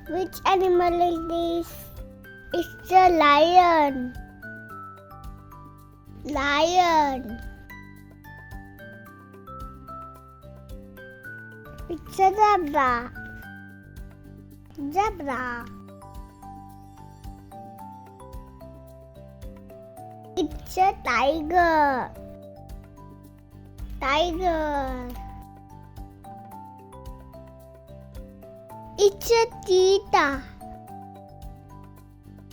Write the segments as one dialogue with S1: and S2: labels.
S1: Which animal is this? It's a lion. Lion. It's a zebra. Zebra. It's a tiger. Tiger. It's a cheetah.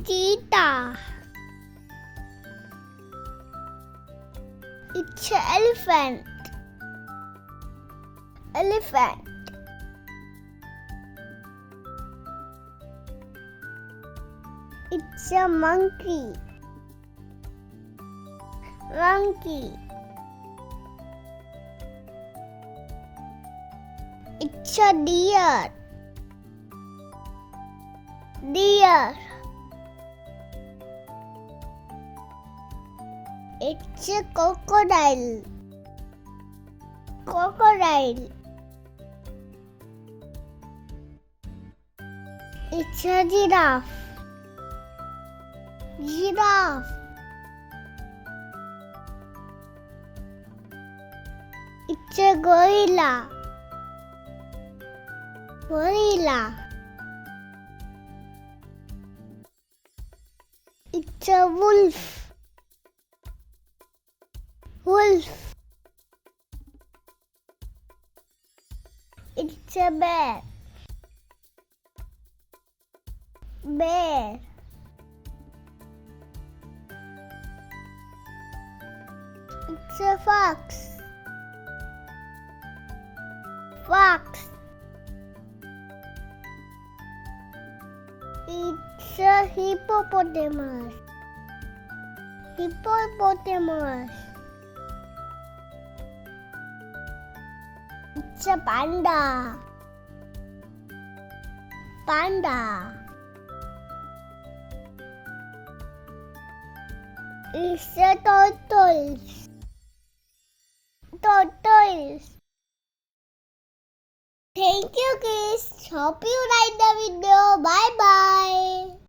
S1: Cheetah. It's an elephant. Elephant. It's a monkey. Monkey. It's a deer. Deer. It's a crocodile. Crocodile. It's a giraffe. Giraffe. It's a gorilla. Gorilla. It's a wolf. Wolf. It's a bear. Bear. It's a fox. Fox. It's a hippopotamus. Hippopotamus. It's a panda. Panda. It's a tortoise. Tortoise. Thank you, kids. Hope you like the video. Bye bye.